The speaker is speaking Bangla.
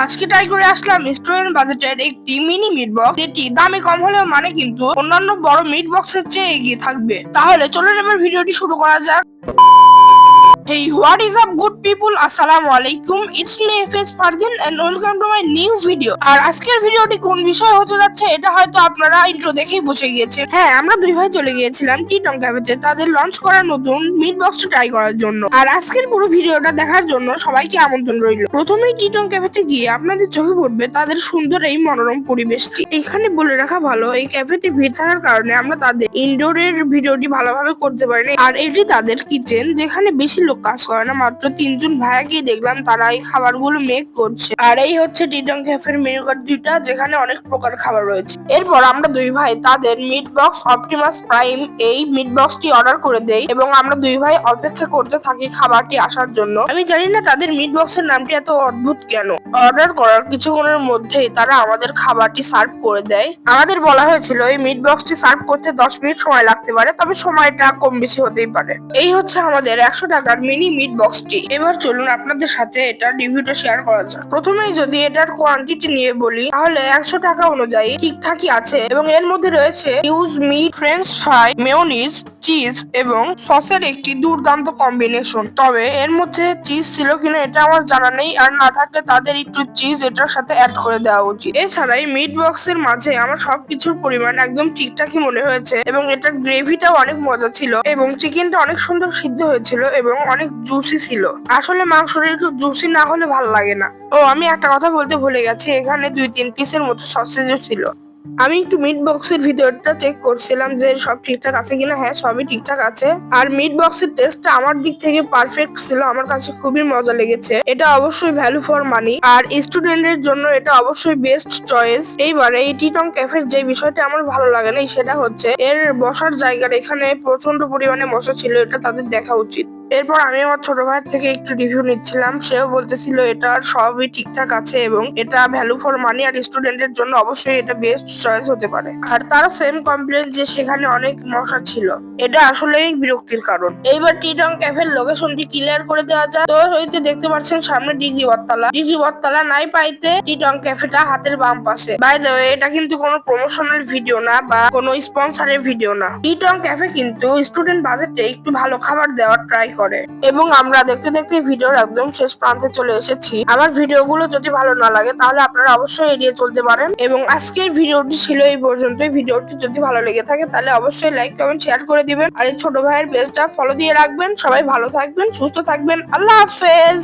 আজকে ট্রাই করে আসলাম রেস্টুরেন্ট বাজেটের একটি মিনি মিট বক্স, যেটি দামে কম হলেও মানে কিন্তু অন্যান্য বড় মিট বক্সের চেয়ে এগিয়ে থাকবে। তাহলে চলুন এবার ভিডিওটি শুরু করা যাক। Hey, what is up good people? আসসালামু আলাইকুম। It's me FS Fardin and welcome to my new video. আর আজকের ভিডিওটি কোন বিষয় হতে যাচ্ছে এটা হয়তো আপনারা ইন্ট্রো দেখেই বুঝে গিয়েছেন। হ্যাঁ, আমরা দুই ভাই চলে গিয়েছিলাম টিটং ক্যাফেতে তাদের লঞ্চ করা নতুন মিট বক্সটা ট্রাই করার জন্য। আর আজকের পুরো ভিডিওটা দেখার জন্য সবাইকে আমন্ত্রণ রইল। প্রথমেই টিটং ক্যাফেতে গিয়ে আপনাদের চোখে পড়বে তাদের সুন্দর এই মনোরম পরিবেশটি। এখানে বলে রাখা ভালো, এই ক্যাফেতে ভিড় থাকার কারণে আমরা তাদের ইনডোরের ভিডিওটি ভালোভাবে করতে পারিনি। আর এটি তাদের কিচেন, যেখানে বেশি লোক কাজ করে না, মাত্র 3জন ভাইয়াকে দেখলাম তারা এই খাবারগুলো মেক করছে। আর এই হচ্ছে টিটং ক্যাফের মেনু কার্ড দুইটা, যেখানে অনেক প্রকার খাবার রয়েছে। এরপর আমরা দুই ভাই তাদের মিট বক্স অপটিমাস প্রাইম এই মিট বক্সটি অর্ডার করে দেই এবং আমরা দুই ভাই অপেক্ষা করতে থাকি খাবারটি আসার জন্য। আমি জানি না তাদের মিট বক্সের নামটি এত অদ্ভুত কেন। অর্ডার করার কিছুক্ষণের মধ্যেই তারা আমাদের খাবারটি সার্ভ করে দেয়। আমাদের বলা হয়েছিল এই মিট বক্সটি সার্ভ করতে 10 মিনিট সময় লাগতে পারে, তবে সময়টা কম বেশি হতেই পারে। এই হচ্ছে আমাদের 100 টাকার মিনি মিট বক্সটি। এবার চলুন আপনাদের সাথে এটার রিভিউটা শেয়ার করা যাক। প্রথমেই যদি এটার কোয়ান্টিটি নিয়ে বলি, তাহলে 100 টাকা অনুযায়ী ঠিকঠাকই আছে এবং এর মধ্যে রয়েছে huge meat, French fry, mayonnaise, cheese এবং সসের একটি দুর্দান্ত কম্বিনেশন। তবে এর মধ্যে চিজ ছিল কিনা এটা আমার জানা নেই, আর না থাকলে তাদের একটু চিজ এটার সাথে অ্যাড করে দেওয়া উচিত। এছাড়াই মিট বক্সের মাঝে আমার সবকিছুর পরিমাণ একদম ঠিকঠাকই মনে হয়েছে এবং এটার গ্রেভিটাও অনেক মজা ছিল এবং চিকেনটা অনেক সুন্দর সিদ্ধ হয়েছিল এবং অনেক জুসি ছিল। আসলে মাংসটা একটু জুসি না হলে ভালো লাগে না। ও, আমি একটা কথা বলতে ভুলে গেছি, এখানে 2-3 পিসের মতো সসেজও ছিল। আমি একটু মিট বক্সের ভিতরটা চেক করছিলাম যে সব ঠিকঠাক আছে কিনা। হ্যাঁ, সবই ঠিকঠাক আছে। আর মিট বক্সের টেস্টটা আমার দিক থেকে পারফেক্ট ছিল, আমার কাছে খুবই মজা লেগেছে। এটা অবশ্যই ভ্যালু ফর মানি, আর স্টুডেন্টের জন্য এটা অবশ্যই বেস্ট চয়েস। এইবারে এই টিটং ক্যাফের যে বিষয়টা আমার ভালো লাগে না সেটা হচ্ছে এর বসার জায়গাটা। এখানে প্রচন্ড পরিমাণে মশা ছিল, এটা তাদের দেখা উচিত। এরপর আমি আমার ছোট ভাইয়ের থেকে একটু রিভিউ নিচ্ছিলাম, সেও বলতেছিল এটার সবই ঠিকঠাক আছে এবং এটা ভ্যালু ফর মানি, আর স্টুডেন্টের জন্য অবশ্যই এটা বেস্ট চয়েস হতে পারে। আর তার সেম কমপ্লেন যে সেখানে অনেক মশা ছিল, এটা আসলেই বিরক্তির কারণ। এইবার টিটং ক্যাফের লোকেশনটি ক্লিয়ার করে দেওয়া যায়। তো এই যে দেখতে পাচ্ছেন সামনে ডিগ্রি বটতলা নাই পাইতে টিটং ক্যাফেটা হাতের বাম পাশে। বাই দ্য ওয়ে, এটা কিন্তু কোনো প্রমোশনাল ভিডিও না বা কোনো স্পন্সরের ভিডিও না। টিটং ক্যাফে কিন্তু স্টুডেন্ট বাজেটে একটু ভালো খাবার দেওয়ার ট্রাই করে এবং আমরা দেখতে দেখতে ভিডিওর একদম শেষ প্রান্তে চলে এসেছি। আমার ভিডিওগুলো যদি ভালো না লাগে তাহলে আপনারা অবশ্যই এড়িয়ে চলতে পারেন। এবং আজকের ভিডিওটি ছিল এই পর্যন্তই। ভিডিওটি যদি ভালো লেগে থাকে তাহলে অবশ্যই লাইক, কমেন্ট, শেয়ার করে দিবেন। আর এই ছোট ভাইয়ের পেজটা ফলো দিয়ে রাখবেন। সবাই ভালো থাকবেন, সুস্থ থাকবেন। আল্লাহ হাফেজ।